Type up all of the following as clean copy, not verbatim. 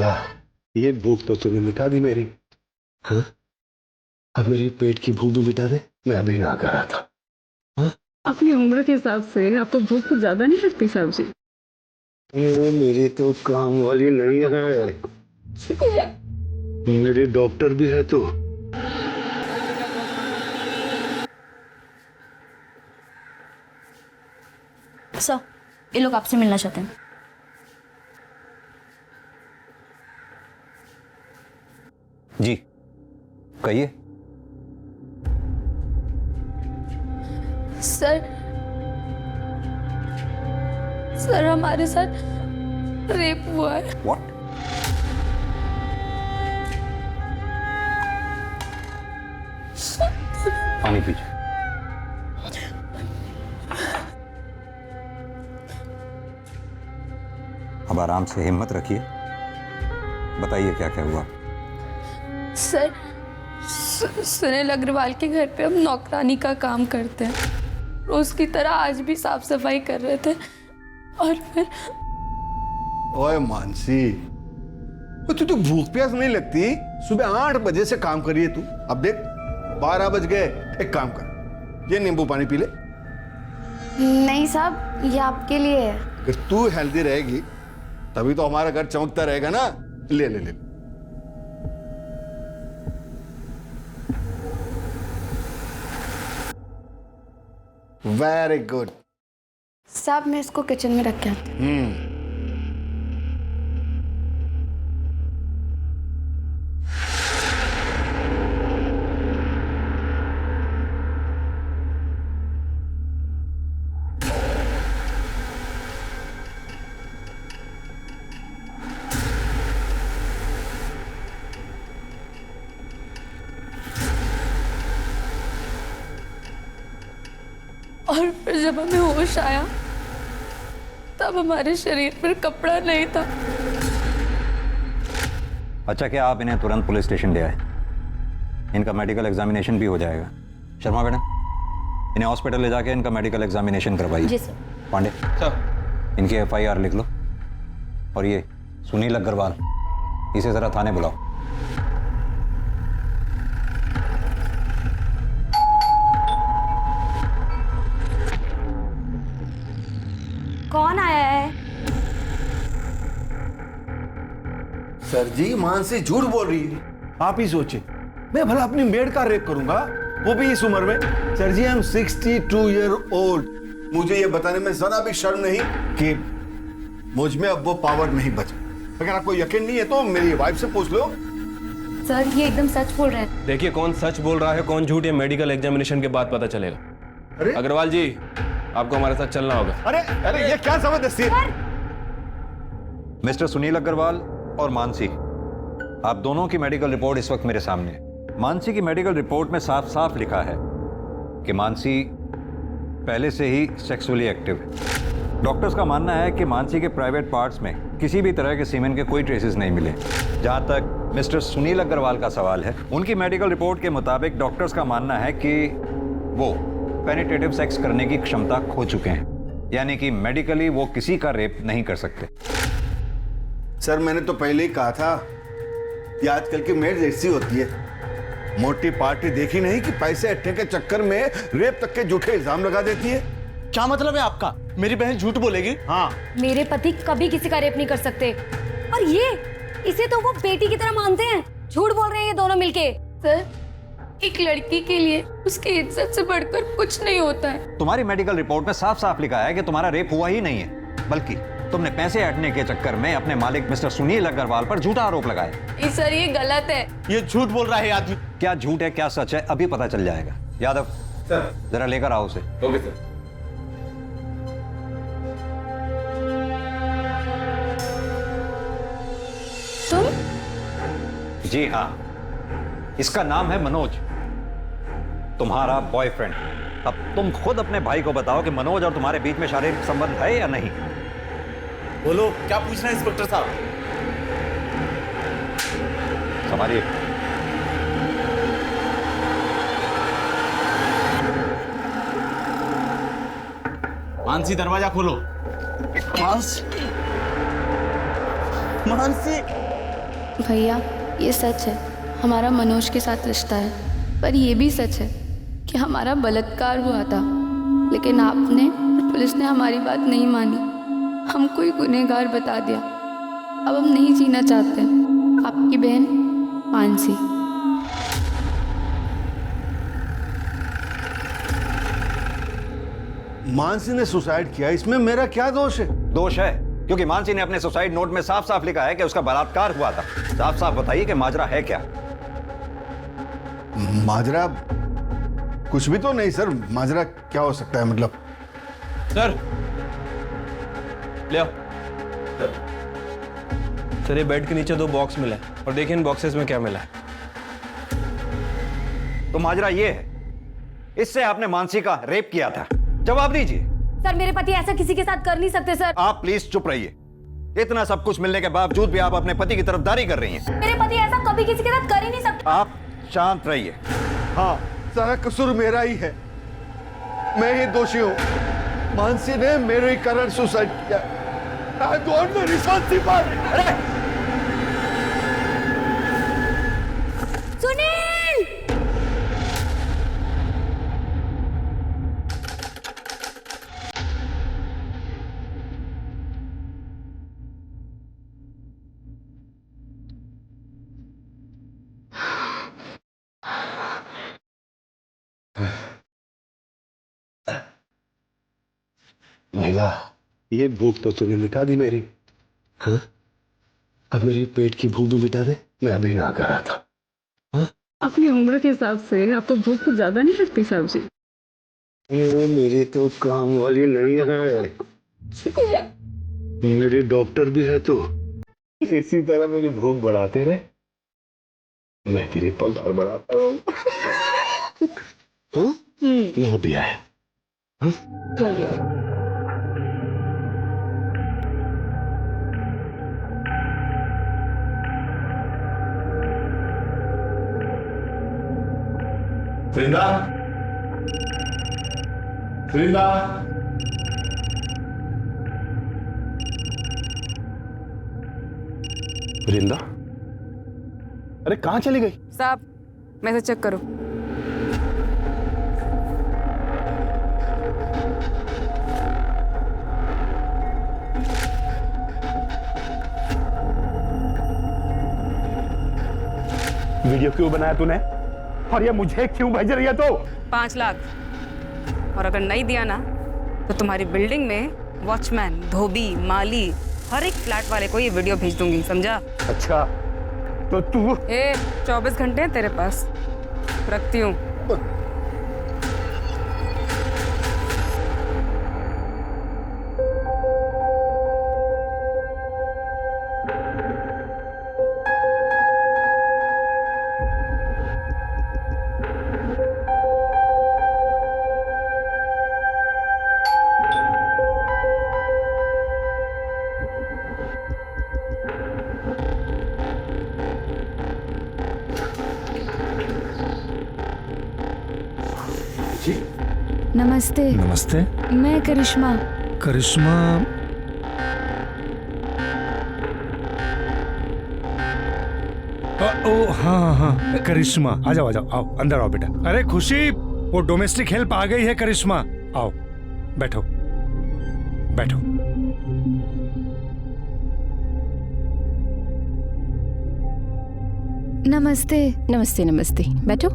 बोला, ये भूख तो तूने मिटा दी मेरी। हाँ, अब मेरी पेट की भूख भी मिटा दे, मैं अभी ना कर रहा था। हाँ? अपनी उम्र के हिसाब से आपको भूख कुछ ज्यादा नहीं लगती साहब जी? ये मेरी तो काम वाली नहीं है, मेरी डॉक्टर भी है तो। सर, ये लोग आपसे मिलना चाहते हैं। जी कहिए। सर हमारे साथ रेप हुआ है। व्हाट? पानी पीजिए। अब आराम से हिम्मत रखिए, बताइए क्या क्या हुआ। सर, सुनील अग्रवाल के घर पे हम नौकरानी का काम करते हैं। रोज की तरह आज भी साफ सफाई कर रहे थे और फिर। ओए मानसी, तू तो भूख प्यास नहीं लगती? सुबह 8 बजे से काम करिए तू, अब देख 12 बज गए। एक काम कर, ये नींबू पानी पी ले। नहीं साहब, ये आपके लिए है। अगर तू हेल्दी रहेगी तभी तो हमारा घर चमकता रहेगा ना। ले ले ले। Very good. साहब मैं इसको किचन में रख के आती हूँ। और फिर जब हमें होश आया तब हमारे शरीर पर कपड़ा नहीं था। अच्छा, क्या आप इन्हें तुरंत पुलिस स्टेशन ले आए? इनका मेडिकल एग्जामिनेशन भी हो जाएगा। शर्मा मैडम, इन्हें हॉस्पिटल ले जाके इनका मेडिकल एग्जामिनेशन करवाइए। जी सर। पांडे सर, इनकी FIR लिख लो। और ये सुनील अग्रवाल, इसे जरा थाने बुलाओ। कौन आया है? सर जी, मानसी झूठ बोल रही है। आप ही सोचे, मैं भला अपनी मेड का रेप करूंगा, वो भी इस उम्र में? Sir ji, I am 62 year old. मुझे ये बताने में जरा भी शर्म नहीं कि मुझ में अब वो पावर नहीं बचा। अगर आपको यकीन नहीं है तो मेरी वाइफ से पूछ लो। सर, ये एकदम सच बोल रहे हैं। देखिए, कौन सच बोल रहा है कौन झूठ, ये मेडिकल एग्जामिनेशन के बाद पता चलेगा। अरे अग्रवाल जी, आपको हमारे साथ चलना होगा। अरे अरे, ये क्या जबरदस्ती है? मिस्टर सुनील अग्रवाल और मानसी, आप दोनों की मेडिकल रिपोर्ट इस वक्त मेरे सामने है। मानसी की मेडिकल रिपोर्ट में साफ साफ लिखा है कि मानसी पहले से ही सेक्सुअली एक्टिव है। डॉक्टर्स का मानना है कि मानसी के प्राइवेट पार्ट्स में किसी भी तरह के सीमेन के कोई ट्रेसेस नहीं मिले। जहां तक मिस्टर सुनील अग्रवाल का सवाल है, उनकी मेडिकल रिपोर्ट के मुताबिक डॉक्टर्स का मानना है कि वो पेनिट्रेटिव सेक्स करने की क्षमता खो चुके हैं, यानी कि मेडिकली वो किसी का रेप नहीं कर सकते। सर, मैंने तो पहले ही कहा था कि आजकल की मेड ऐसी होती है, मोटी पार्टी देखी नहीं कि पैसे इकट्ठे के चक्कर में रेप तक के झूठे इल्जाम लगा देती है। क्या मतलब है आपका? मेरी बहन झूठ बोलेगी? हाँ, मेरे पति कभी किसी का रेप नहीं कर सकते। और ये, इसे तो वो बेटी की तरह मानते हैं। झूठ बोल रहे हैं ये दोनों मिलके। सर, एक लड़की के लिए उसकी इज्जत से बढ़कर कुछ नहीं होता है। तुम्हारी मेडिकल रिपोर्ट में साफ साफ लिखा है कि तुम्हारा रेप हुआ ही नहीं है, बल्कि तुमने पैसे ऐंठने के चक्कर में अपने मालिक मिस्टर सुनील अग्रवाल पर झूठा आरोप लगाया। सर, ये गलत है। ये झूठ बोल रहा है आदमी। क्या झूठ है क्या सच है अभी पता चल जाएगा। यादव सर, जरा लेकर आओ उसे। Okay sir. तुम? जी हाँ, इसका नाम है मनोज, तुम्हारा बॉयफ्रेंड। अब तुम खुद अपने भाई को बताओ कि मनोज और तुम्हारे बीच में शारीरिक संबंध है या नहीं। बोलो, क्या पूछना है इंस्पेक्टर साहब? संभालिए। मानसी, दरवाजा खोलो। मानसी, मानसी, भैया ये सच है, हमारा मनोज के साथ रिश्ता है, पर ये भी सच है कि हमारा बलात्कार हुआ था, लेकिन आपने और पुलिस ने हमारी बात नहीं मानी, हमको ही गुनहगार बता दिया। अब हम नहीं जीना चाहते। आपकी बहन मानसी। मानसी ने सुसाइड किया, इसमें मेरा क्या दोष है? दोष है क्योंकि मानसी ने अपने सुसाइड नोट में साफ साफ लिखा है कि उसका बलात्कार हुआ था। साफ साफ बताइए कि माजरा है क्या? माजरा कुछ भी तो नहीं सर। माजरा क्या हो सकता है मतलब? सर ले आओ। सर ये बेड के नीचे 2 बॉक्स मिला है और देखिए इन बॉक्सेस में क्या मिला है। तो माजरा ये है, इससे आपने मानसी का रेप किया था। जवाब दीजिए। सर मेरे पति ऐसा किसी के साथ कर नहीं सकते सर। आप प्लीज चुप रहिए। इतना सब कुछ मिलने के बावजूद भी आप अपने पति की तरफदारी कर रही हैं। मेरे पति ऐसा कभी किसी के साथ कर ही नहीं सकते। आप शांत रहिए। हाँ, सारा कसूर मेरा ही है, मैं ही दोषी हूँ। मानसी ने मेरे कारण सुसाइड किया। I want the responsible. Sunil! महिला, ये भूख तो तूने मिटा दी मेरी। हाँ, अब मेरी पेट की भूख भी मिटा दे। मैं अभी ना कर रहा था। हाँ, अपनी उम्र के हिसाब से आपको भूख कुछ ज्यादा नहीं लगती साहब जी? ये मेरी तो काम वाली नहीं है, मेरी डॉक्टर भी है। तो इसी तरह मेरी भूख बढ़ाते रहे, मैं तेरी पगार बढ़ाता हूँ। हाँ? यहाँ भी आया। हाँ? वृंदा, वृंदा, वृंदा, अरे कहाँ चली गई? साहब मैसेज चेक करो। वीडियो क्यों बनाया तूने? और ये मुझे क्यों भेज रही है? तो 5 लाख, और अगर नहीं दिया ना तो तुम्हारी बिल्डिंग में वॉचमैन, धोबी, माली, हर एक फ्लैट वाले को ये वीडियो भेज दूंगी, समझा? अच्छा, तो तू 24 घंटे हैं तेरे पास, रखती हूँ। नमस्ते। नमस्ते। मैं करिश्मा। करिश्मा? ओ हाँ हाँ, करिश्मा आ जाओ, आओ अंदर आओ बेटा। अरे खुशी, वो डोमेस्टिक हेल्प आ गई है। करिश्मा आओ, बैठो बैठो। नमस्ते। नमस्ते नमस्ते, बैठो।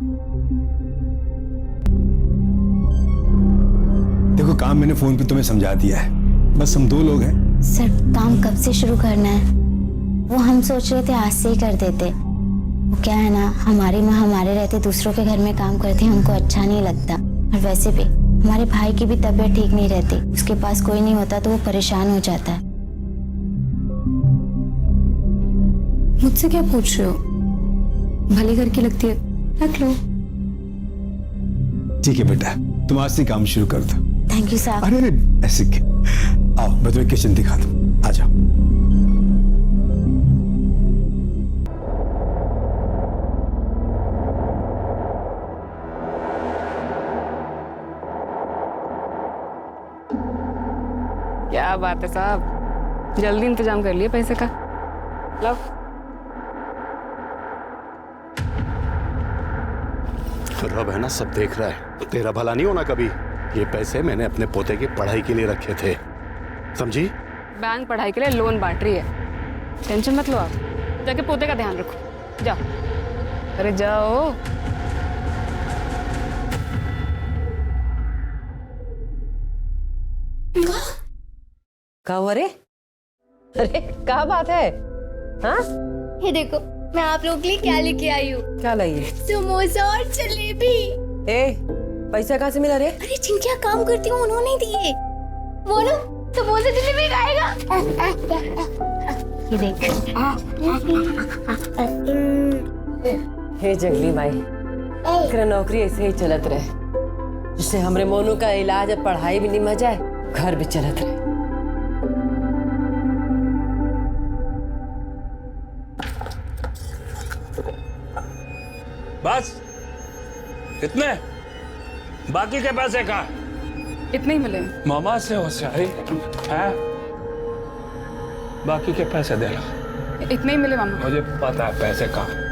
देखो, काम मैंने फोन पे तुम्हें समझा दिया है, बस हम 2 लोग हैं। सर काम कब से शुरू करना है? वो हम सोच रहे थे आज से ही कर देते। वो क्या है ना, हमारी माँ हमारे रहते दूसरों के घर में काम करती, हमको अच्छा नहीं लगता। और वैसे भी हमारे भाई की भी तबीयत ठीक नहीं रहती, उसके पास कोई नहीं होता तो वो परेशान हो जाता है। मुझसे क्या पूछ रहे हो? भले घर की लगती है, रख लो। ठीक है बेटा, तुम आज से काम शुरू कर दो। थैंक यू साहब। अरे ऐसे आओ, मैं तुम्हें किचन दिखा दूं, आ जाओ। क्या बात है साहब, जल्दी इंतजाम कर लिए पैसे का। लो। रब है ना, सब देख रहा है। तेरा भला नहीं होना कभी। ये पैसे मैंने अपने पोते की पढ़ाई के लिए रखे थे, समझी? बैंक पढ़ाई के लिए लोन बांट रही है, टेंशन मत लो आप। जाके पोते का ध्यान रखो, जाओ। अरे जाओ। क्या हुआ रे? अरे क्या बात है? हाँ? ये देखो, मैं आप लोगों के लिए क्या लेके आई हूँ। क्या लाई है? समोसा और जलेबी। पैसा कहाँ से मिला रे? अरे जिनके यहाँ काम करती हूँ उन्होंने दिए। वो ना समोसा जलेबी खाएगा। ये देख। हे जंगली माई, तेरा नौकरी ऐसे ही चलत रहे, जिससे हमरे मोनू का इलाज और पढ़ाई भी निमह जाए, घर भी चलत रहे। बस इतने? बाकी के पैसे कहाँ? इतने ही मिले। मामा से होशियारी है, बाकी के पैसे देना। इतने ही मिले मामा। मुझे पता है पैसे कहाँ।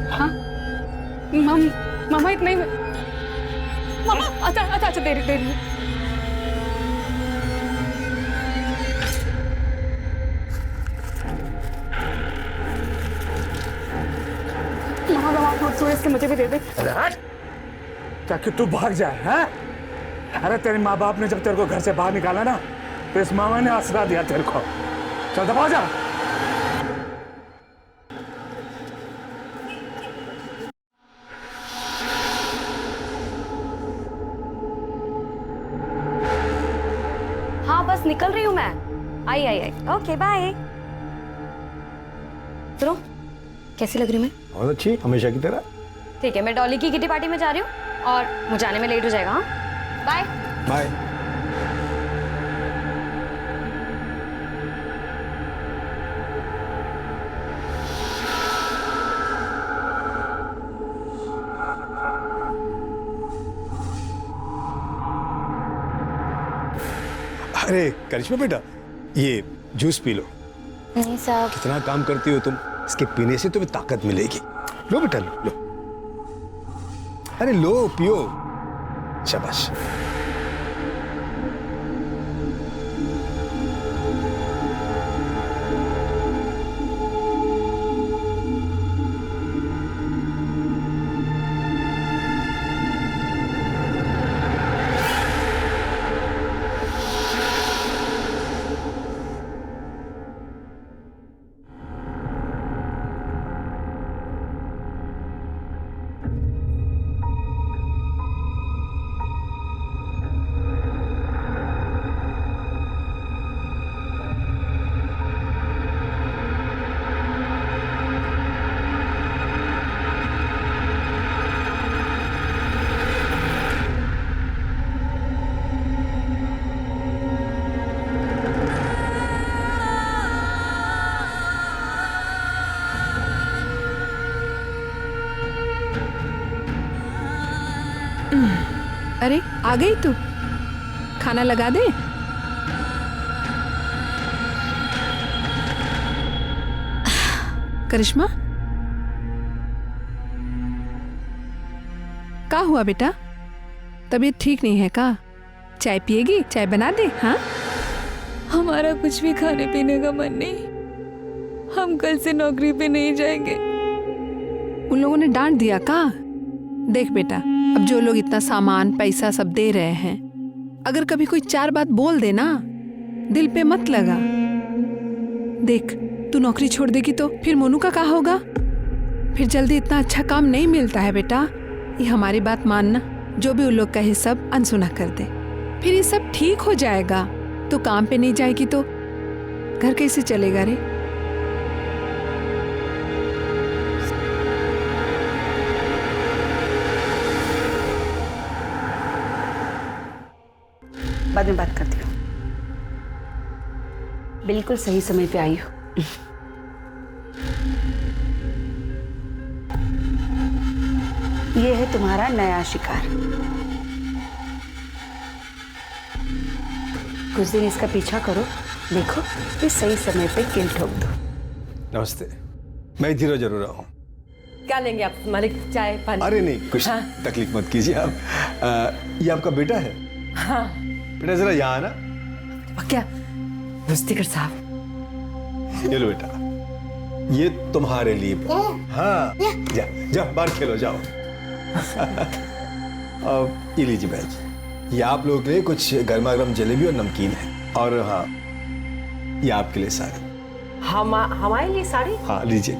हाँ मामा इतना ही। मामा अच्छा दे रही। मामा थोड़े से मुझे भी दे दे। अरे हट, ताकि तू भाग जाए। हैं? अरे तेरे माँ बाप ने जब तेरे को घर से बाहर निकाला ना, तो इस मामा ने आसरा दिया तेरे को। चल दबा जा। हाँ बस निकल रही हूँ मैं। आई। Okay bye. सुनो, कैसी लग रही हूँ मैं? बहुत अच्छी, हमेशा की तरह। ठीक है, मैं डॉली की किटी पार्टी में जा रही हूँ और मुझे आने में लेट हो जाएगा। हाँ बाय बाय। अरे करिश्मा बेटा, ये जूस पी लो। नहीं साहब। कितना काम करती हो तुम, इसके पीने से तुम्हें ताकत मिलेगी। लो बेटा लो। अरे लो, पियो। शाबाश। अरे आ गई तू, खाना लगा दे। करिश्मा, क्या हुआ बेटा? तबीयत ठीक नहीं है का? चाय पिएगी? चाय बना दे। हाँ, हमारा कुछ भी खाने पीने का मन नहीं, हम कल से नौकरी पे नहीं जाएंगे। उन लोगों ने डांट दिया का? देख बेटा, अब जो लोग इतना सामान पैसा सब दे रहे हैं, अगर कभी कोई चार बात बोल दे ना, दिल पे मत लगा। देख, तू नौकरी छोड़ देगी तो फिर मोनू का क्या होगा? फिर जल्दी इतना अच्छा काम नहीं मिलता है बेटा। ये हमारी बात मानना, जो भी उन लोग कहे सब अनसुना कर दे, फिर ये सब ठीक हो जाएगा। तो काम पे नहीं जाएगी तो घर कैसे चलेगा रे? बाद में बात करती हूँ। बिल्कुल सही समय पे आई हो। ये है तुम्हारा नया शिकार। कुछ दिन इसका पीछा करो, देखो ये सही समय पे किल ठोक दो। नमस्ते, मैं धीरज अरोरा हूँ। क्या लेंगे आप मालिक? चाय पानी? अरे नहीं, कुछ हाँ? तकलीफ मत कीजिए आप। ये आपका बेटा है? हाँ। बेटा जरा यहाँ आना। क्या मुस्तिकर साहब? ये लो बेटा, ये तुम्हारे लिए। हाँ, जा जा बाहर खेलो, जाओ। अब ये लीजिए बहन जी, ये आप लोगों के लिए कुछ गर्मा गर्म जलेबी और नमकीन है। और हाँ, ये आपके लिए साड़ी। हमारे लिए साड़ी? हाँ लीजिए।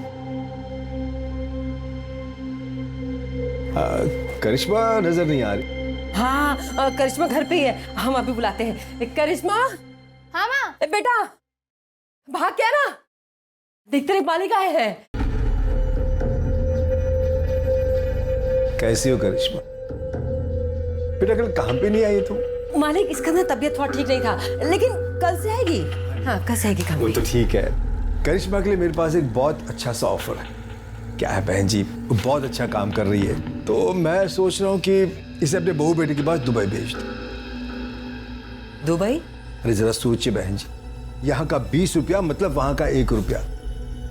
करिश्मा नजर नहीं आ रही। हाँ, करिश्मा घर पे ही है, हम अभी बुलाते हैं। करिश्मा। हाँ माँ। बेटा भाग क्या ना, देख तेरे मालिक आए हैं। कैसी हो करिश्मा? बेटा कल काम पे नहीं आई तुम? मालिक इसका ना तबीयत थोड़ा ठीक नहीं था, लेकिन कल से आएगी। हाँ कल से आएगी काम पे। वो तो ठीक है। करिश्मा के लिए मेरे पास एक बहुत अच्छा सा ऑफर है। क्या है बहन जी, वो बहुत अच्छा काम कर रही है, तो मैं सोच रहा हूँ कि इसे अपने बहू बेटे के पास दुबई भेज दूं। दुबई? अरे जरा सोचिए बहन जी, यहाँ का 20 रुपया मतलब वहाँ का 1 रुपया,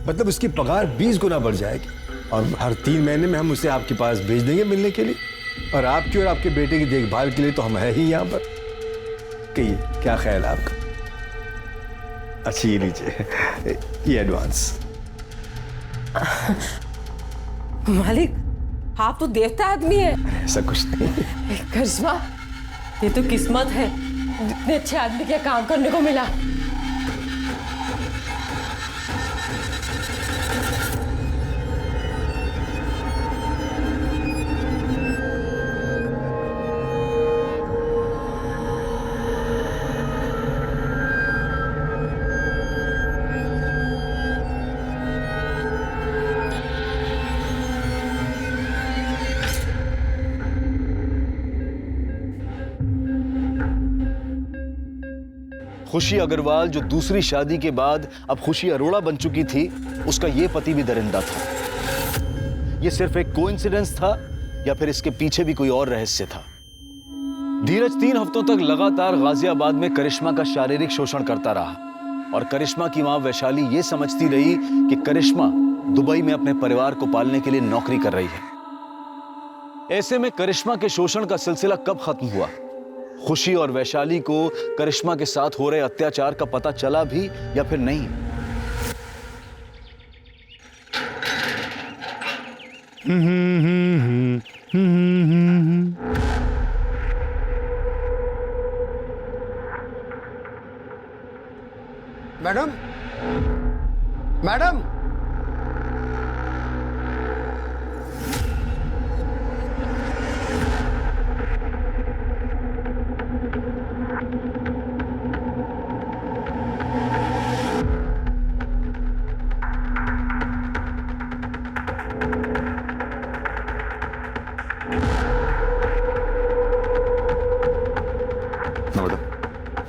मतलब उसकी पगार 20 गुना बढ़ जाएगी। और हर 3 महीने में हम उसे आपके पास भेज देंगे मिलने के लिए, और आपकी और आपके बेटे की देखभाल के लिए तो हम है ही यहाँ पर। कहिए क्या ख्याल है आपका? अच्छी ये लीजिए, ये एडवांस। मालिक आप तो देवता आदमी है। ऐसा कुछ नहीं। करिश्मा ये तो किस्मत है, इतने अच्छे आदमी के काम करने को मिला। खुशी अग्रवाल जो दूसरी शादी के बाद अब खुशी अरोड़ा बन चुकी थी, उसका ये पति भी दरिंदा था। ये सिर्फ एक कोइंसिडेंस था या फिर इसके पीछे भी कोई और रहस्य था? धीरज 3 हफ्तों तक लगातार गाजियाबाद में करिश्मा का शारीरिक शोषण करता रहा और करिश्मा की मां वैशाली ये समझती रही कि करिश्मा दुबई में अपने परिवार को पालने के लिए नौकरी कर रही है। ऐसे में करिश्मा के शोषण का सिलसिला कब खत्म हुआ? खुशी और वैशाली को करिश्मा के साथ हो रहे अत्याचार का पता चला भी या फिर नहीं? मैडम, मैडम,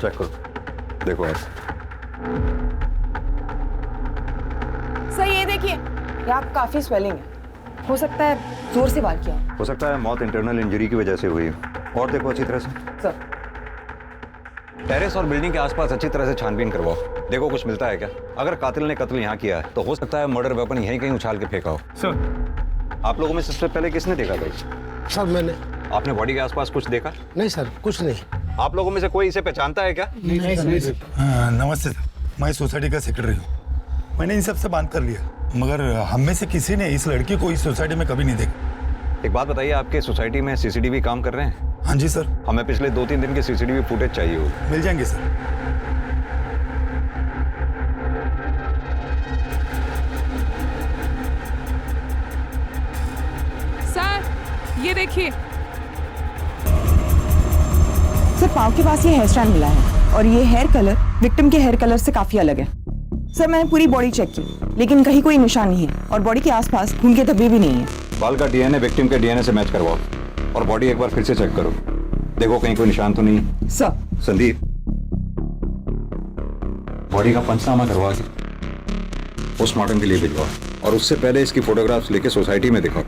चेक करो, देखो आप। सर ये देखिए, यहाँ काफी स्वेलिंग है, हो सकता है जोर से वार किया। हो सकता है मौत इंटरनल इंजरी की वजह से हुई। और देखो अच्छी तरह से। सर टेरेस और बिल्डिंग के आसपास अच्छी तरह से छानबीन करवाओ, देखो कुछ मिलता है क्या। अगर कातिल ने कत्ल यहाँ किया है तो हो सकता है मर्डर वेपन यहीं कहीं उछाल के फेंका हो। सर आप लोगों में सबसे पहले किसने देखा भाई? सर मैंने। आपने बॉडी के आसपास कुछ देखा? नहीं सर, कुछ नहीं। आप लोगों में से कोई इसे पहचानता है क्या? नहीं सर। नमस्ते सर, मैं सोसाइटी का सेक्रेटरी हूँ। मैंने इन सबसे बात कर लिया, मगर हम में से किसी ने इस लड़की को इस सोसाइटी में कभी नहीं देखा। एक बात बताइए, आपके सोसाइटी में सीसीटीवी काम कर रहे हैं? हाँ जी सर। हमें पिछले 2-3 दिन के सीसीटीवी फुटेज चाहिए होगी। मिल जाएंगे सर। सर ये देखिए, सर पाँव के पास ये हेयर स्टाइल मिला है और ये हेयर कलर विक्टिम के हेयर कलर से काफी अलग है। सर मैंने पूरी बॉडी चेक की, लेकिन कहीं कोई निशान नहीं है और बॉडी के आसपास खून के धब्बे भी नहीं है। बाल का डीएनए विक्टिम के डीएनए से मैच करवाओ और बॉडी एक बार फिर से चेक करो, देखो कहीं कोई निशान तो नहीं। सर। संदीप, बॉडी का पंचनामा करवा के पोस्टमार्टम के लिए भिजवाओ और उससे पहले इसकी फोटोग्राफ्स लेके सोसाइटी में दिखाओ,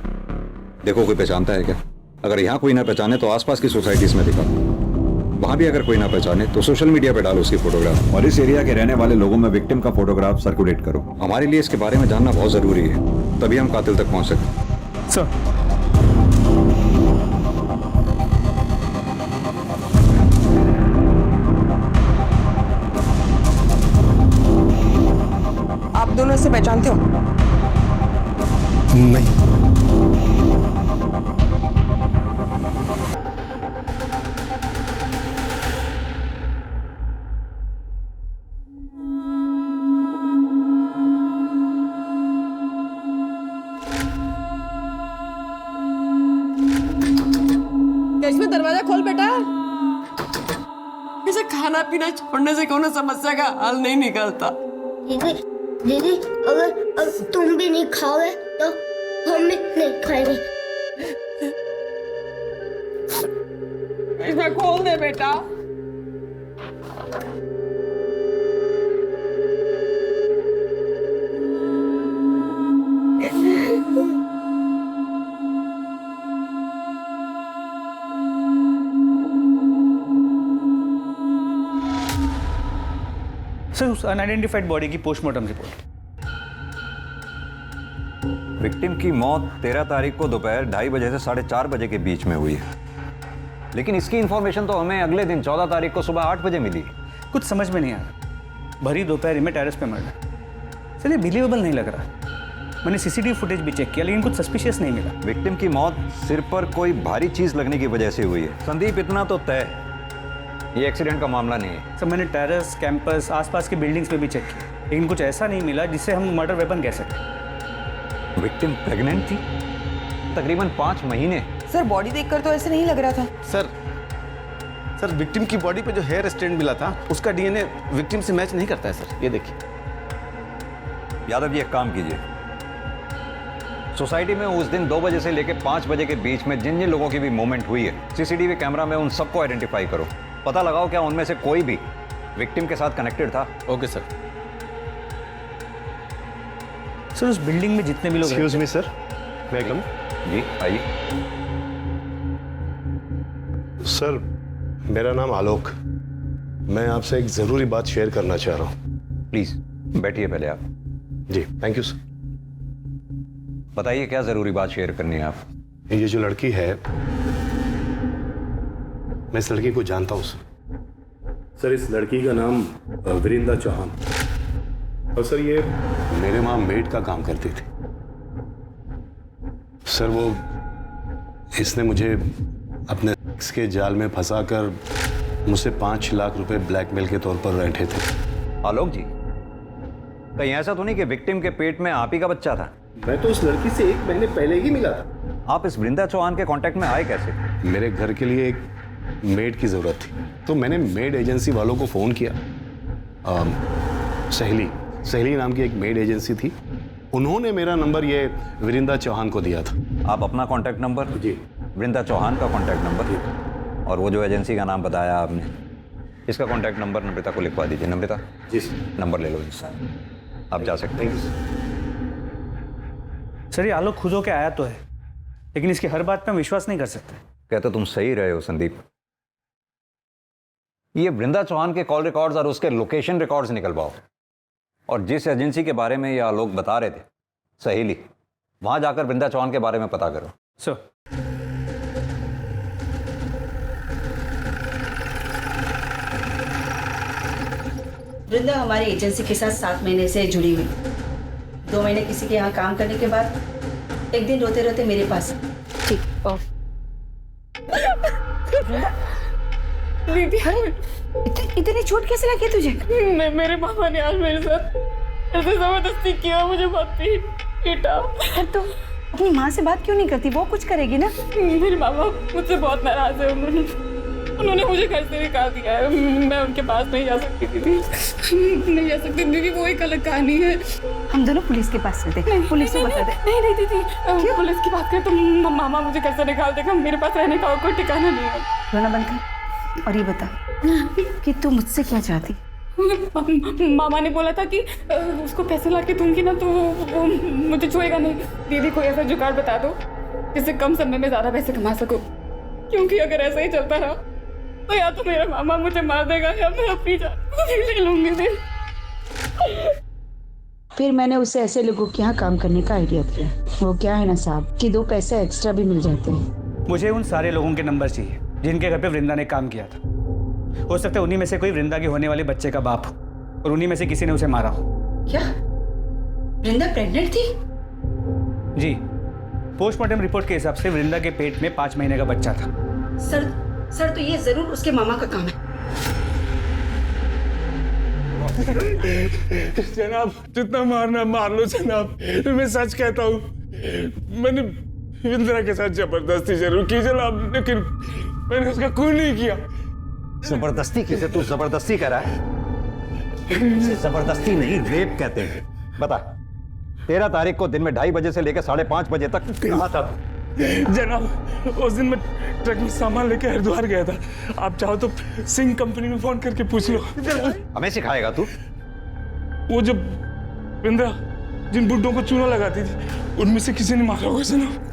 देखो कोई पहचानता है क्या। अगर यहाँ कोई ना पहचाने तो आसपास की सोसाइटीज में दिखाओ, वहां भी अगर कोई ना पहचाने तो सोशल मीडिया पे डालो उसकी फोटोग्राफ और इस एरिया के रहने वाले लोगों में विक्टिम का फोटोग्राफ सर्कुलेट करो। हमारे लिए इसके बारे में जानना बहुत जरूरी है, तभी हम कातिल तक पहुंच सकते हैं। सर आप दोनों इसे पहचानते हो? नहीं। करिश्मा दरवाजा खोल बेटा। इसे खाना पीना छोड़ने से कोनो समस्या का हल नहीं निकलता। दीदी दीदी अगर तुम भी नहीं खाओगे तो हम भी नहीं खाएंगे। करिश्मा खोल दे बेटा। सर उस अनआइडेंटिफाइड बॉडी की पोस्टमार्टम रिपोर्ट। विक्टिम की मौत 13 तारीख को दोपहर 2:30 बजे से 4:30 बजे के बीच में हुई है, लेकिन इसकी इंफॉर्मेशन तो हमें अगले दिन 14 तारीख को सुबह 8 बजे मिली। कुछ समझ में नहीं आ रहा। भरी दोपहर में टेरेस पे मर्डर। सर ये बिलीवेबल नहीं लग रहा। मैंने सीसीटीवी फुटेज भी चेक किया लेकिन कुछ सस्पिशियस नहीं मिला। विक्टिम की मौत सिर पर कोई भारी चीज लगने की वजह से हुई है। संदीप, इतना तो तय, ये एक्सीडेंट का मामला नहीं है। सर मैंने टेरेस, कैंपस, आसपास के बिल्डिंग्स में भी चेक किया लेकिन कुछ ऐसा नहीं मिला जिससे हम मर्डर वेपन कह सकें। विक्टिम प्रेग्नेंट थी, तकरीबन 5 महीने। सर बॉडी देखकर तो ऐसे नहीं लग रहा था। सर विक्टिम की बॉडी पे जो हेयर स्टैंड मिला था उसका डीएनए विक्टिम से मैच नहीं करता है सर। ये देखिए। यादव जी एक काम कीजिए, सोसाइटी में उस दिन 2 बजे से लेकर 5 बजे के बीच में जिन जिन लोगों की भी मूवमेंट हुई है सीसीटीवी कैमरा में उन सबको आइडेंटिफाई करो। पता लगाओ क्या उनमें से कोई भी विक्टिम के साथ कनेक्टेड था। Okay sir. सर उस बिल्डिंग में जितने भी लोग एक्सक्यूज मी सर, मैं कम। जी आइए। सर मेरा नाम आलोक, मैं आपसे एक जरूरी बात शेयर करना चाह रहा हूँ। प्लीज बैठिए पहले आप। जी थैंक यू सर। बताइए क्या जरूरी बात शेयर करनी है आप? ये जो लड़की है, मैं इस लड़की को जानता हूँ सर। इस लड़की का नाम वृंदा चौहान, और सर ये मेरे वहां मेड का काम करती थी। सर वो इसने मुझे अपने सेक्स के जाल में फंसाकर मुझसे 5 लाख रुपए ब्लैकमेल के तौर पर रैंठे थे। आलोक जी, कहीं ऐसा तो नहीं कि विक्टिम के पेट में आप ही का बच्चा था? मैं तो उस लड़की से 1 महीने पहले ही मिला था। आप इस वृंदा चौहान के कांटेक्ट में आए कैसे? मेरे घर के लिए एक मेड की जरूरत थी तो मैंने मेड एजेंसी वालों को फोन किया। सहेली नाम की एक मेड एजेंसी थी, उन्होंने मेरा नंबर ये वृंदा चौहान को दिया था। आप अपना कांटेक्ट नंबर? जी। वृंदा चौहान का कांटेक्ट नंबर? और वो जो एजेंसी का नाम बताया आपने, इसका कांटेक्ट नंबर नम्रता को लिखवा दीजिए। नम्रता जी नंबर ले लो इसका, आप जा सकते हैं। सर ये आलोक खुद होके आया तो है लेकिन इसकी हर बात पे हम विश्वास नहीं कर सकते। कहते तुम सही रहे हो संदीप। ये वृंदा चौहान के कॉल रिकॉर्ड्स और उसके लोकेशन रिकॉर्ड्स निकलवाओ, और जिस एजेंसी के बारे में ये आलोक बता रहे थे, सहेली, वहां जाकर वृंदा चौहान के बारे में पता करो। सर वृंदा हमारी एजेंसी के साथ 7 महीने से जुड़ी हुई। 2 महीने किसी के यहाँ काम करने के बाद एक दिन रोते रोते मेरे पास। ठीक ऑफ। दीदी इतनी चोट कैसे लगी तुझे? मेरे मामा ने आज मेरे साथ ऐसे जबरदस्ती किया, मुझे बहुत पीटा। तो अपनी माँ से बात क्यों नहीं करती? वो कुछ करेगी ना। मेरे मामा मुझसे बहुत नाराज है। उन्होंने मुझे घर से निकाल दिया है। मैं उनके पास नहीं जा सकती दीदी, नहीं जा सकती दीदी। वो एक अलग कहानी है। हम दोनों पुलिस के पास चलते हैं, पुलिस से बता दे। नहीं नहीं दीदी, पुलिस की बात करें तो मामा मुझे घर से निकाल देगा। मेरे पास रहने का कोई ठिकाना नहीं है। रोना बंद कर और ये बता कि तू मुझसे क्या चाहती? मामा ने बोला था कि उसको पैसे ला के दूंगी ना तो वो मुझे छुएगा नहीं। दीदी कोई ऐसा जुगाड़ बता दो जिससे कम समय में ज्यादा पैसे कमा सको, क्योंकि अगर ऐसा ही चलता रहा तो या तो मेरा मामा मुझे मार देगा या मैं अपनी जान ले लूंगी। फिर मैंने उसे ऐसे लोगों के यहाँ काम करने का आइडिया दिया। वो क्या है ना साहब कि 2 पैसे एक्स्ट्रा भी मिल जाते हैं। मुझे उन सारे लोगों के नंबर चाहिए जिनके घर पे वृंदा ने काम किया था। हो सकता है उन्हीं में से कोई वृंदा के होने वाले बच्चे का बाप हो और उन्हीं में से किसी ने उसे मारा हो। क्या वृंदा प्रेग्नेंट थी? जी, पोस्टमार्टम रिपोर्ट के हिसाब से वृंदा के पेट में 5 महीने का बच्चा था। सर तो ये जरूर उसके मामा का काम है। जनाब, जितना मारना मार लो जनाब। मैं सच कहता हूँ, मैंने विंद्रा के साथ जबरदस्ती जरूर की जनाब, लेकिन मैंने उसका खून नहीं किया। जबरदस्ती किसे? तू जबरदस्ती कर रहा है? इसे जबरदस्ती नहीं, रेप कहते हैं। बता, 13 तारीख को दिन में 2:30 बजे से लेकर 5:30 बजे तक कहाँ था? जनाब, उस दिन मैं ट्रक में सामान लेके हरिद्वार गया था। आप चाहो तो सिंह कंपनी में फोन करके पूछ लो। हमें सिखाएगा तू? वो जब विंद्रा जिन बुड्ढों को चूना लगाती थी, उनमें से किसी ने मारा होगा जनाब।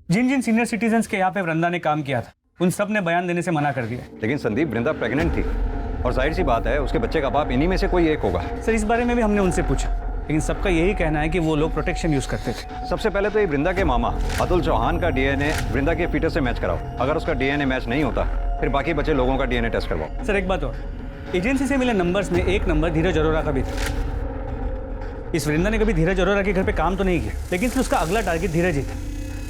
जिन जिन सीनियर सिटीजन्स के यहाँ पे वृंदा ने काम किया था, उन सब ने बयान देने से मना कर दिया। लेकिन संदीप, वृंदा प्रेग्नेंट थी और जाहिर सी बात है उसके बच्चे का बाप इन्हीं में से कोई एक होगा। सर, इस बारे में भी हमने उनसे पूछा, लेकिन सबका यही कहना है कि वो लोग प्रोटेक्शन यूज करते थे। सबसे पहले तो ये वृंदा के मामा अतुल चौहान का डीएनए वृंदा के फीटस से मैच कराओ। अगर उसका डीएनए मैच नहीं होता, फिर बाकी बचे लोगों का डीएनए टेस्ट करवाओ। सर, एक बात और, एजेंसी से मिले नंबर्स में एक नंबर धीरज अरोरा का भी था। इस वृंदा ने कभी धीरज अरोरा के घर पे काम तो नहीं किया, लेकिन फिर उसका अगला टारगेट धीरज ही था।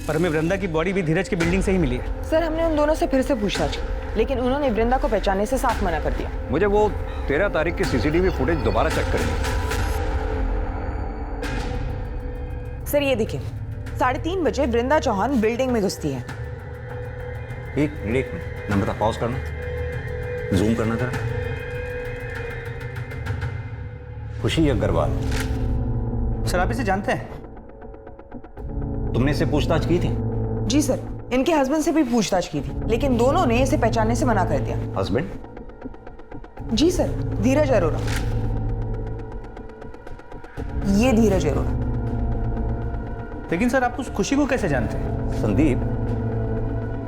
पर हमें वृंदा की बॉडी भी धीरज की बिल्डिंग से ही मिली है। सर, हमने उन दोनों से फिर से पूछताछ की, लेकिन उन्होंने वृंदा को पहचानने से साफ मना कर दिया। मुझे वो 13 तारीख की सीसीटीवी फुटेज दोबारा चेक करेंगे। सर, ये देखिए, 3:30 बजे वृंदा चौहान बिल्डिंग में घुसती है। एक मिनट, नंबर पॉज करना, जूम करना था। खुशी अग्रवाल। सर, आप इसे जानते हैं? तुमने इससे पूछताछ की थी? जी सर, इनके हस्बैंड से भी पूछताछ की थी, लेकिन दोनों ने इसे पहचानने से मना कर दिया। हस्बैंड? जी सर, धीरज अरोरा। ये धीरज अरोरा। लेकिन सर, आप उस खुशी को कैसे जानते हैं? संदीप,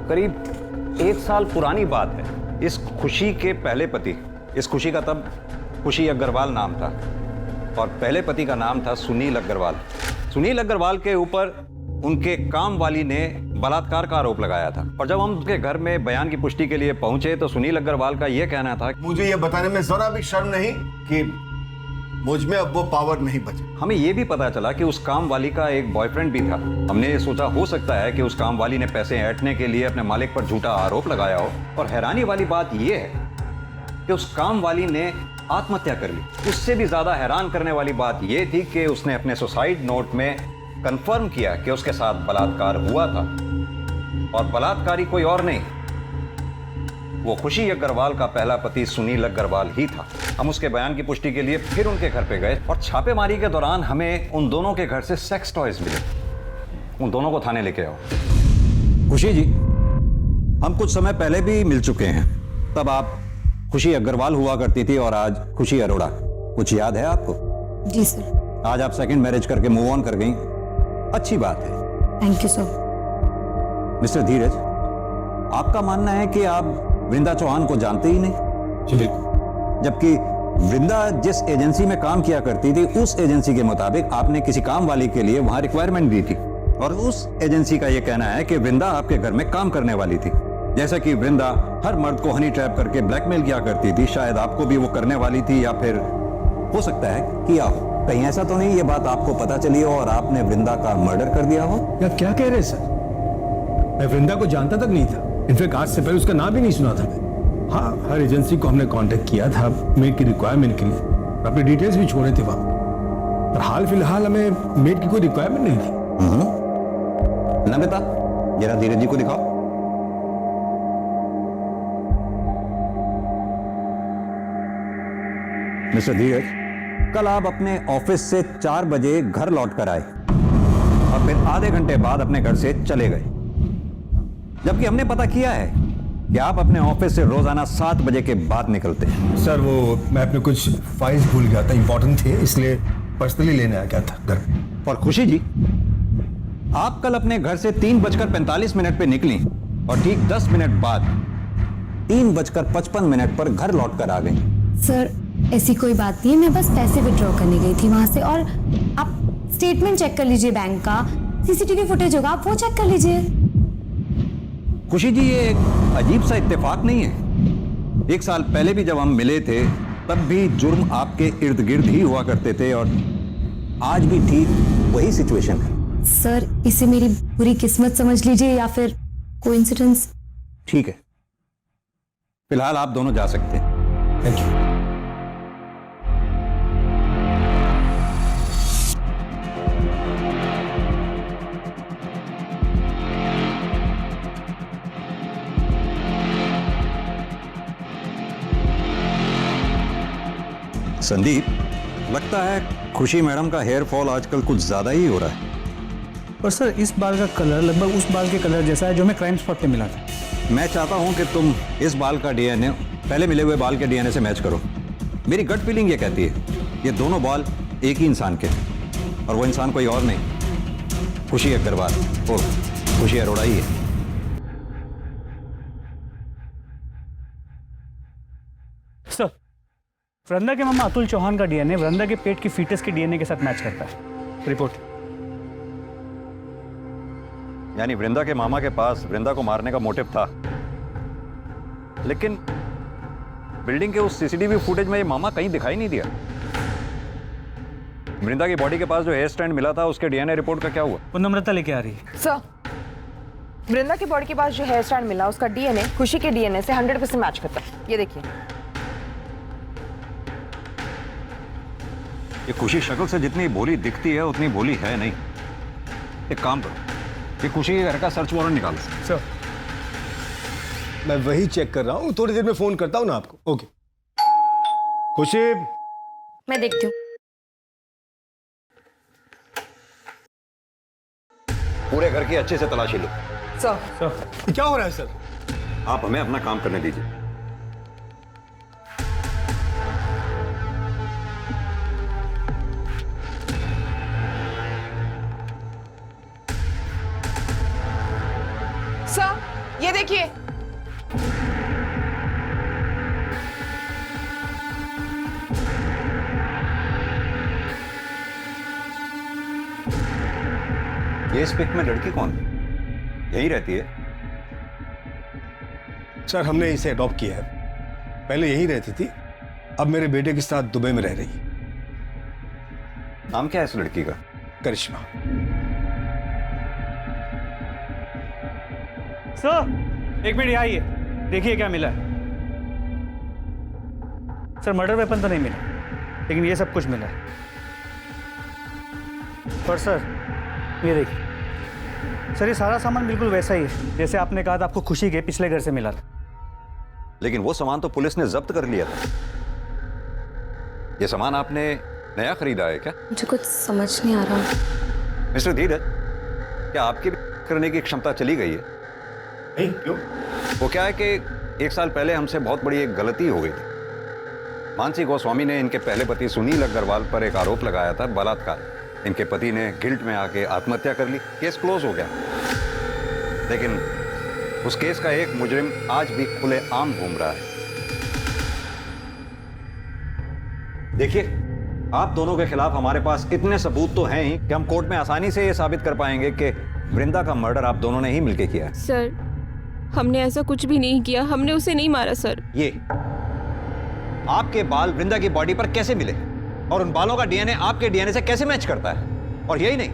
करीब 1 साल पुरानी बात है। इस खुशी के पहले पति, इस खुशी का तब खुशी अग्रवाल नाम था और पहले पति का नाम था सुनील अग्रवाल। सुनील अग्रवाल के ऊपर उनके काम वाली ने बलात्कार का आरोप लगाया था और जब हम उनके घर में बयान की पुष्टि के लिए पहुंचे तो सुनील अग्रवाल का यह कहना था, मुझे यह बताने में जरा भी शर्म नहीं कि मुझ में अब वो पावर नहीं बचा। हमें यह भी पता चला कि उस काम वाली का एक बॉयफ्रेंड भी था। हमने ये सोचा हो सकता है कि उस काम वाली ने पैसे ऐंठने के लिए अपने मालिक पर झूठा आरोप लगाया हो। और हैरानी वाली बात यह है कि उस काम वाली ने आत्महत्या कर ली। उससे भी ज्यादा हैरान करने वाली बात यह थी कि उसने अपने सुसाइड नोट में कंफर्म किया कि उसके साथ बलात्कार हुआ था और बलात्कारी कोई और नहीं, वो खुशी अग्रवाल का पहला पति सुनील अग्रवाल ही था। हम उसके बयान की पुष्टि के लिए फिर उनके घर पे गए और छापेमारी के दौरान हमें उन दोनों के घर से सेक्स टॉयज मिले। उन दोनों को थाने लेके आओ। खुशी जी, हम कुछ समय पहले भी मिल चुके हैं। तब आप खुशी अग्रवाल हुआ करती थी और आज खुशी अरोड़ा। कुछ याद है आपको? जी सर। आज आप सेकंड मैरिज करके मूव ऑन कर गई, अच्छी बात है। Thank you sir. मिस्टर धीरज, आपका मानना है कि आप वृंदा चौहान को जानते ही नहीं, जबकि वृंदा जिस एजेंसी में काम किया करती थी उस एजेंसी के मुताबिक आपने किसी काम वाली के लिए वहां रिक्वायरमेंट दी थी और उस एजेंसी का यह कहना है कि वृंदा आपके घर में काम करने वाली थी। जैसा कि वृंदा हर मर्द को हनी ट्रैप करके ब्लैकमेल किया करती थी, शायद आपको भी वो करने वाली थी या फिर हो सकता है किया हो। कहीं ऐसा तो नहीं ये बात आपको पता चली हो और आपने वृंदा का मर्डर कर दिया हो? या क्या कह रहे सर? मैं वृंदा को जानता तक नहीं था। इनफैक्ट आज से पहले उसका नाम भी नहीं सुना था मैं। हाँ, हर एजेंसी को हमने कांटेक्ट किया था मेड की रिक्वायरमेंट के लिए, अपने डिटेल्स भी छोड़े थे वहां, पर हाल फिलहाल हमें मेड की कोई रिक्वायरमेंट नहीं थी। ना बेटा, जरा धीरज जी को दिखाओ। मिस्टर धीरज, कल आप अपने ऑफिस से 4 बजे घर लौट कर आए और फिर आधे घंटे बाद अपने घर से चले गए, जबकि हमने पता किया है कि आप अपने ऑफिस से रोजाना 7 बजे के बाद निकलते हैं। सर, वो मैं अपने कुछ फाइल्स भूल गया था, इंपॉर्टेंट थे, इसलिए पर्सनली लेने आ गया था घर। और खुशी जी, आप कल अपने घर से 3:45 पे निकली और ठीक 10 मिनट बाद 3:55 पर घर लौट कर आ गई। सर ऐसी कोई बात नहीं है, मैं बस पैसे विड्रॉ करने गई थी वहां से। और आप स्टेटमेंट चेक कर लीजिए बैंक का, सीसीटीवी फुटेज होगा, आप वो चेक कर लीजिए। खुशी जी, ये एक अजीब सा इत्तेफाक नहीं है? 1 साल पहले भी जब हम मिले थे तब भी जुर्म आपके इर्द गिर्द ही हुआ करते थे और आज भी ठीक वही सिचुएशन है। सर इसे मेरी बुरी किस्मत समझ लीजिए या फिर कोइंसिडेंस। ठीक है, फिलहाल आप दोनों जा सकते हैं। Thank you. संदीप, लगता है खुशी मैडम का हेयर फॉल आजकल कुछ ज्यादा ही हो रहा है। और सर इस बाल का कलर लगभग उस बाल के कलर जैसा है जो हमें क्राइम स्पॉट पे मिला था। मैं चाहता हूं कि तुम इस बाल का डीएनए पहले मिले हुए बाल के डीएनए से मैच करो। मेरी गट फीलिंग ये कहती है ये दोनों बाल एक ही इंसान के हैं और वो इंसान कोई और नहीं, खुशी अग्रवाल और खुशी अरोड़ा ही है। सर वृंदा के मामा अतुल चौहान का डीएनए वृंदा के पेट की फीटस के डीएनए के साथ मैच करता है। रिपोर्ट। यानी वृंदा के मामा के पास वृंदा को मारने का मोटिव था, लेकिन बिल्डिंग के उस सीसीटीवी फुटेज में ये मामा कहीं दिखाई नहीं दिया। वृंदा की बॉडी के पास जो हेयर स्टैंड मिला था उसके डीएनए रिपोर्ट का क्या हुआ? वो नम्रता लेके आ रही है। सर वृंदा की बॉडी के पास जो हेयर स्टैंड मिला उसका डीएनए खुशी के डीएनए से 100% मैच करता है। ये देखिए। ये खुशी शक्ल से जितनी भोली दिखती है उतनी भोली है नहीं। एक काम करो, ये खुशी के घर का सर्च वारंट निकालो। सर मैं वही चेक कर रहा हूँ, थोड़ी देर में फोन करता हूँ ना आपको। ओके खुशी। मैं देखती हूँ। पूरे घर की अच्छे से तलाशी लो। सर क्या हो रहा है सर? आप हमें अपना काम करने दीजिए। सर ये देखिए। ये इस पिक में लड़की कौन है? यही रहती है? सर हमने इसे अडॉप्ट किया है, पहले यही रहती थी, अब मेरे बेटे के साथ दुबई में रह रही है। नाम क्या है इस लड़की का? करिश्मा। सर एक मिनट यहाँ आइए, देखिए क्या मिला है। सर मर्डर वेपन तो नहीं मिला, लेकिन ये सब कुछ मिला है। और सर ये देखिए सर, ये सारा सामान बिल्कुल वैसा ही है जैसे आपने कहा था आपको खुशी के पिछले घर से मिला था। लेकिन वो सामान तो पुलिस ने जब्त कर लिया था। ये सामान आपने नया खरीदा है क्या? मुझे कुछ समझ नहीं आ रहा। मिस्टर धीरज, क्या आपकी करने की क्षमता चली गई है? नहीं, क्यों? वो क्या है कि 1 साल पहले हमसे बहुत बड़ी एक गलती हो गई थी। मानसी गोस्वामी ने इनके पहले पति सुनील अग्रवाल पर एक आरोप लगाया था, बलात्कार। इनके पति ने गिल्ट में आके आत्महत्या कर ली, केस क्लोज हो गया। लेकिन उस केस का एक मुजरिम आज भी खुलेआम घूम रहा है। देखिए, आप दोनों के खिलाफ हमारे पास इतने सबूत तो हैं ही कि हम कोर्ट में आसानी से यह साबित कर पाएंगे कि वृंदा का मर्डर आप दोनों ने ही मिलकर किया है। सर हमने ऐसा कुछ भी नहीं किया, हमने उसे नहीं मारा सर। ये आपके बाल वृंदा की बॉडी पर कैसे मिले और उन बालों का डीएनए आपके डीएनए से कैसे मैच करता है? और यही नहीं,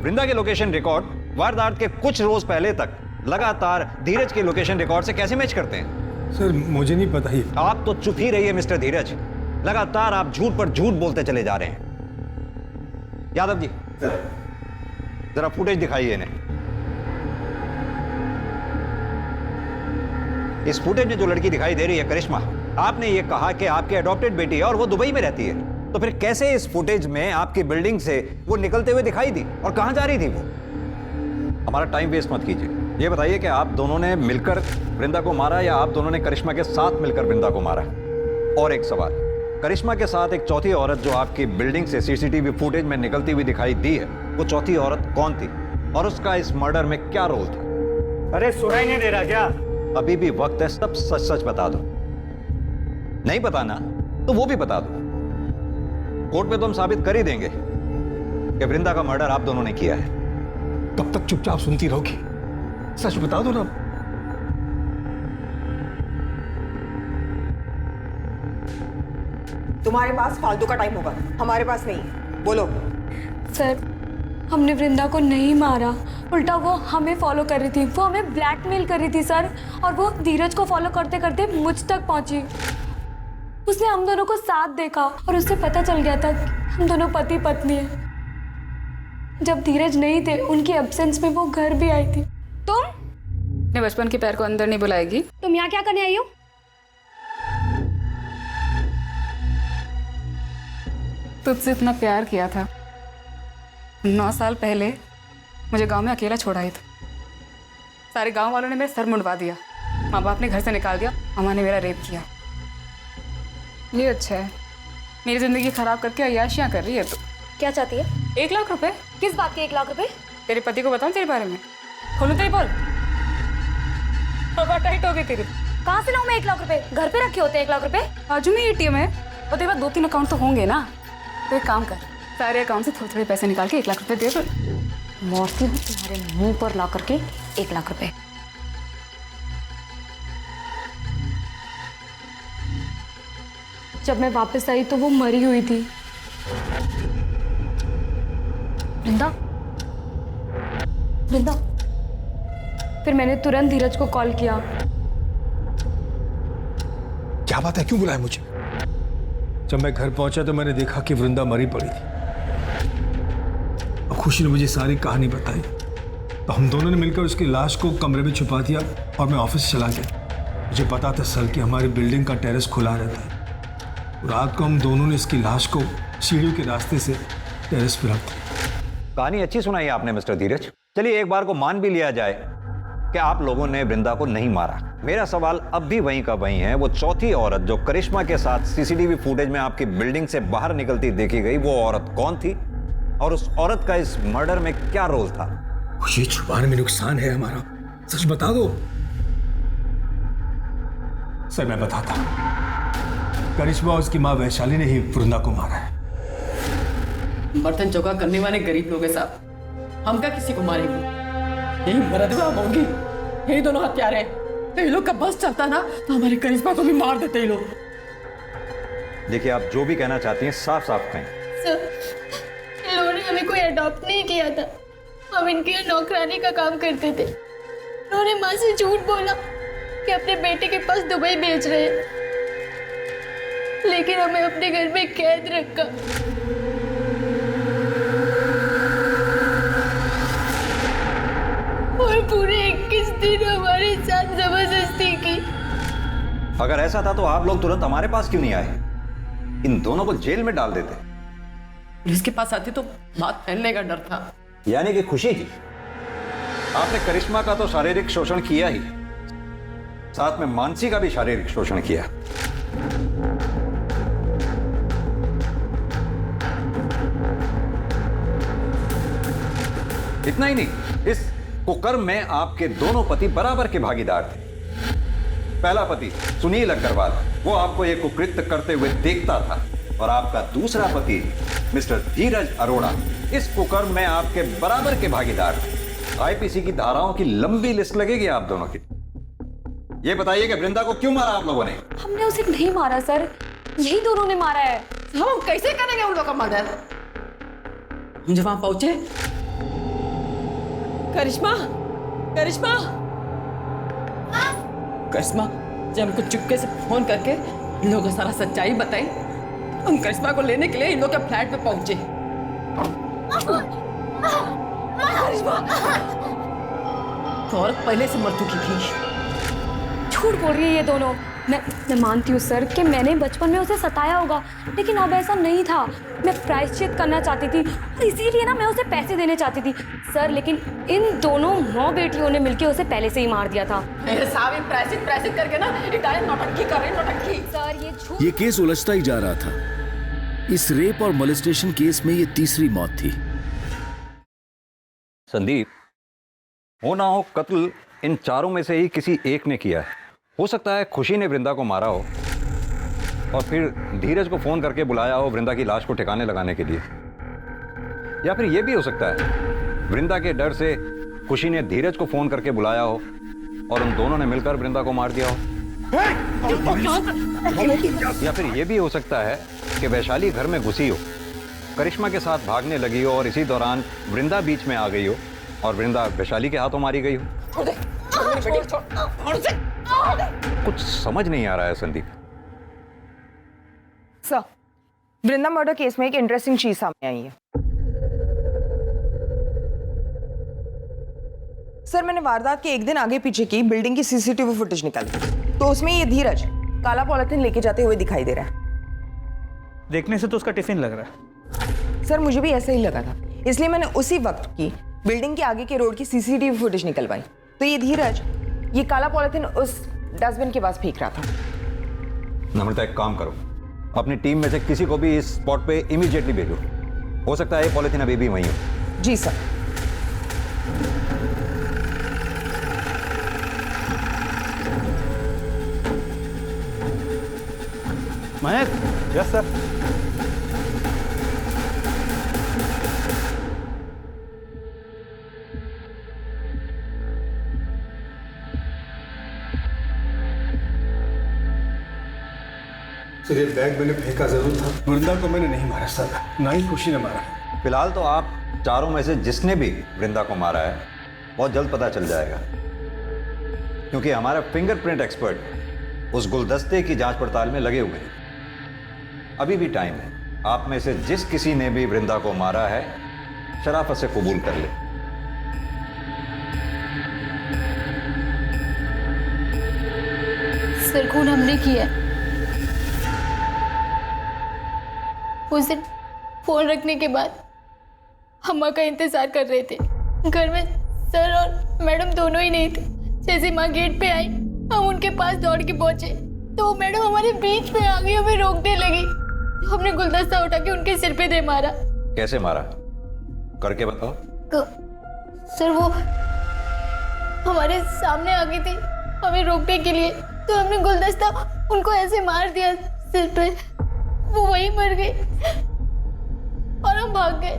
वृंदा के लोकेशन रिकॉर्ड वारदात के कुछ रोज पहले तक लगातार धीरज के लोकेशन रिकॉर्ड से कैसे मैच करते हैं? सर मुझे नहीं पता ही। आप तो चुप ही रहिए मिस्टर धीरज, लगातार आप झूठ पर झूठ बोलते चले जा रहे हैं। यादव जी जरा फुटेज दिखाइए इन्हें। इस फुटेज में जो लड़की दिखाई दे रही है करिश्मा, आपने ये कहा कि आपकी अडॉप्टेड बेटी है और वो दुबई में रहती है, तो फिर कैसे इस फुटेज में आपकी बिल्डिंग से वो निकलते हुए दिखाई दी और कहां जा रही थी वो? हमारा टाइम वेस्ट मत कीजिए, ये बताइए कि आप दोनों ने मिलकर वृंदा को मारा या आप दोनों ने करिश्मा के साथ मिलकर वृंदा को मारा? और एक सवाल, करिश्मा के साथ एक चौथी औरत जो आपकी बिल्डिंग से सीसीटीवी फुटेज में निकलती हुई दिखाई दी है, वो चौथी औरत कौन थी और उसका इस मर्डर में क्या रोल था? अरे सुनाई नहीं दे रहा क्या? अभी भी वक्त है, सब सच सच बता दो। नहीं बताना तो वो भी बता दो। कोर्ट में तो हम साबित कर ही देंगे कि वृंदा का मर्डर आप दोनों ने किया है। कब तक चुपचाप सुनती रहोगी? सच बता दो ना। तुम्हारे पास फालतू का टाइम होगा, हमारे पास नहीं। बोलो। सर, हमने वृंदा को नहीं मारा, उल्टा वो हमें फॉलो कर रही थी, वो हमें ब्लैकमेल कर रही थी सर। और वो धीरज को फॉलो करते करते मुझ तक पहुंची। उसने हम दोनों को साथ देखा और उससे पता चल गया था कि हम दोनों पति पत्नी हैं। जब धीरज नहीं थे, उनकी एब्सेंस में वो घर भी आई थी। तुम अपने बचपन के पैर को अंदर नहीं बुलाएगी? तुम यहाँ क्या करने आई हो? तुझसे इतना प्यार किया था, 9 साल पहले मुझे गांव में अकेला छोड़ा ही था। सारे गांव वालों ने मेरा सर मुंडवा दिया, माँ बाप ने घर से निकाल दिया, मामा ने मेरा रेप किया। ये अच्छा है, मेरी जिंदगी खराब करके अय्याशियाँ कर रही है तू। क्या चाहती है? 1 लाख रुपए। किस बात के 1 लाख रुपए? तेरे पति को बताऊँ तेरे बारे में? खोलूँ तेरी बोल? हवा टाइट हो गई तेरी। कहाँ से लाऊं मैं 1 लाख रुपए? घर पे रखे होते हैं 1 लाख रुपए। बाजू में ATM है और तेरे पास 2-3 अकाउंट तो होंगे ना। तो एक काम कर, सारे अकाउंट से थोड़े थोड़े पैसे निकाल के 1 लाख रुपए दे दो। मौसी हूँ तुम्हारे मुंह पर ला करके 1 लाख रुपए। जब मैं वापस आई तो वो मरी हुई थी। वृंदा, वृंदा। फिर मैंने तुरंत धीरज को कॉल किया। क्या बात है, क्यों बुलाया मुझे? जब मैं घर पहुंचा तो मैंने देखा कि वृंदा मरी पड़ी थी। अब खुशी ने मुझे सारी कहानी बताई तो हम दोनों ने मिलकर उसकी लाश को कमरे में छुपा दिया और मैं ऑफिस चला गया। मुझे पता था सर कि हमारी बिल्डिंग का टेरेस खुला रहता है। रात को हम दोनों ने इसकी लाश को सीढ़ियों के रास्ते से टेरेस पर रख दिया। कहानी अच्छी सुनाई आपने मिस्टर धीरज। चलिए एक बार को मान भी लिया जाए कि आप लोगों ने वृंदा को नहीं मारा। मेरा सवाल अब भी वहीं का वहीं है, वो चौथी औरत जो करिश्मा के साथ CCTV फुटेज में आपकी बिल्डिंग से बाहर निकलती देखी गई, वो औरत कौन थी और उस औरत का इस मर्डर में क्या रोल था? ये छुपाने में नुकसान है हमारा, सच बता दो। सर मैं बताता, करिश्मा और उसकी माँ वैशाली ने ही वृंदा को मारा है। बर्तन चौका करने वाले गरीब लोग हैं साहब, हम क्या किसी को मारेंगे? यही मरदवा होंगी, यही दोनों हत्यारे हैं। ये लोग का बस चलता ना तो हमारी करिश्मा को भी मार देते ये लोग। देखिए आप जो भी कहना चाहती हैं साफ साफ कहें। सर, इन लोगों ने हमें कोई अडॉप्ट नहीं किया था, हम इनके यहाँ नौकरानी का काम करते थे। उन्होंने माँ से झूठ बोला कि अपने बेटे के पास दुबई भेज रहे हैं, लेकिन हमें अपने घर में कैद रखा। और पूरे 21 दिन हमारे साथ जबरदस्ती की। अगर ऐसा था तो आप लोग तुरंत हमारे पास क्यों नहीं आए? इन दोनों को जेल में डाल देते। पुलिस के पास आती तो बात फैलने का डर था। यानी कि खुशी जी, आपने करिश्मा का तो शारीरिक शोषण किया ही, साथ में मानसी का भी शारीरिक शोषण किया। इतना ही नहीं, इस कुकर्म में आपके दोनों पति बराबर के भागीदार थे। पहला पति सुनील अग्रवाल, वो आपको ये कुकृत्य करते हुए देखता था, और आपका दूसरा पति मिस्टर धीरज अरोड़ा इस कुकर्म में आपके बराबर के भागीदार थे। IPC की धाराओं की लंबी लिस्ट लगेगी आप दोनों की। ये बताइए कि वृंदा को क्यों मारा आप लोगों ने? हमने उसे नहीं मारा सर, यही दोनों ने मारा है। हम कैसे करेंगे उन लोगों का मर्डर? हम जब वहां पहुंचे, करिश्मा, करिश्मा, करिश्मा, जब हमको चुपके से फोन करके इन लोगों को सारा सच्चाई बताई, हम करिश्मा को लेने के लिए इन लोग के फ्लैट पे पहुंचे। करिश्मा, तो औरत पहले से मर चुकी थी। झूठ बोल रही है ये दोनों। मैं मानती हूँ सर कि मैंने बचपन में उसे सताया होगा, लेकिन अब ऐसा नहीं था। मैं प्रायश्चित करना चाहती थी और इसीलिए ना मैं उसे पैसे देने चाहती थी सर, लेकिन इन दोनों माँ बेटियों ने मिलकर उसे पहले से ही मार दिया था। साहब प्रायश्चित करके ना नौटंकी कर रहे हैं, नौटंकी। सर ये झूठ। ये केस उलझता ही जा रहा था। इस रेप और मोलेस्टेशन केस में ये तीसरी मौत थी। संदीप, हो ना हो कत्ल इन चारों में से ही किसी एक ने किया है। हो सकता है खुशी ने वृंदा को मारा हो और फिर धीरज को फोन करके बुलाया हो वृंदा की लाश को ठिकाने लगाने के लिए। या फिर यह भी हो सकता है वृंदा के डर से खुशी ने धीरज को फोन करके बुलाया हो और उन दोनों ने मिलकर वृंदा को मार दिया हो। या फिर यह भी हो सकता है कि वैशाली घर में घुसी हो, करिश्मा के साथ भागने लगी हो और इसी दौरान वृंदा बीच में आ गई हो और वृंदा वैशाली के हाथों मारी गई हो। कुछ समझ नहीं आ रहा है संदीप। सर, वृंदा मर्डर केस में एक इंटरेस्टिंग चीज सामने आई है। सर, मैंने वारदात के एक दिन आगे पीछे की बिल्डिंग की सीसीटीवी फुटेज निकाली तो उसमें ये धीरज काला पॉलिथीन लेके जाते हुए दिखाई दे रहा है। देखने से तो उसका टिफिन लग रहा है। सर, मुझे भी ऐसा ही लगा था, इसलिए मैंने उसी वक्त की बिल्डिंग के आगे के रोड की सीसीटीवी फुटेज निकलवाई तो ये धीरज ये काला पॉलिथीन उस डस्टबिन के पास फेंक रहा था। नम्रता, एक काम करो, अपनी टीम में से किसी को भी इस स्पॉट पे इमीडिएटली भेजो। हो सकता है ये पॉलिथीन अभी भी वहीं हो। जी sir. Mahesh. Yes sir. Sir, ये बैग मैंने फेंका जरूर था, वृंदा को मैंने नहीं मारा सर, ना ही खुशी ने मारा। फिलहाल तो आप चारों में से जिसने भी वृंदा को मारा है बहुत जल्द पता चल जाएगा, क्योंकि हमारा फिंगरप्रिंट एक्सपर्ट उस गुलदस्ते की जांच पड़ताल में लगे हुए हैं। अभी भी टाइम है, आप में से जिस किसी ने भी वृंदा को मारा है शराफत से कबूल कर ले। सर, खून हमने किया है। उस दिन फोन रखने के बाद अम्मा का इंतजार कर रहे थे। घर में सर और मैडम दोनों ही नहीं थे। जैसे माँ गेट पे आई हम उनके पास दौड़ के पहुंचे तो मैडम हमारे बीच में आ गई, हमें रोकने लगी। हमने गुलदस्ता उठा के उनके सिर पे दे मारा। कैसे मारा, करके बताओ। सर, वो हमारे सामने आ गई थी हमें रोकने के लिए तो हमने गुलदस्ता उनको ऐसे मार दिया सिर पे, वो वहीं मर गई और हम भाग गए।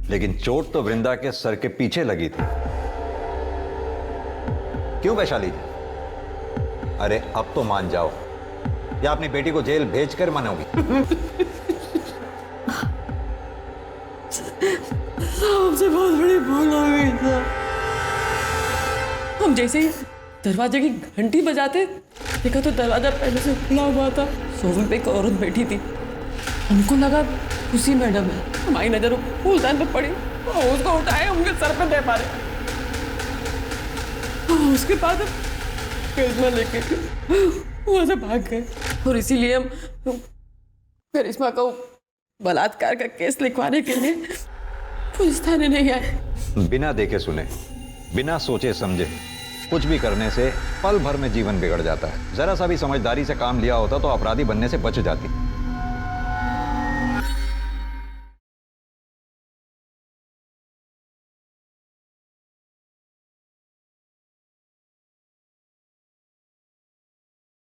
लेकिन चोट तो वृंदा के सर के पीछे लगी थी। क्यों वैशाली जी? अरे अब तो मान जाओ, या अपनी बेटी को जेल भेजकर मानोगी? हमसे बहुत बड़ी भूल हो गई था। हम जैसे ही दरवाजे की घंटी बजाते देखा तो दरवाजा पहले से खुला हुआ था। सोफे पे एक औरत बैठी थी। हमको लगा खुशी मैडम है। हमारी नजर फूलदान पे पड़ी और उसको उठाए उनके सर पे दे मारे। उसके बाद करिश्मा लेके वहां से भाग गए और इसीलिए हम करिश्मा को बलात्कार का केस लिखवाने के लिए पुलिस थाने नहीं आए। बिना देखे सुने, बिना सोचे समझे कुछ भी करने से पल भर में जीवन बिगड़ जाता है। जरा सा भी समझदारी से काम लिया होता तो अपराधी बनने से बच जाती।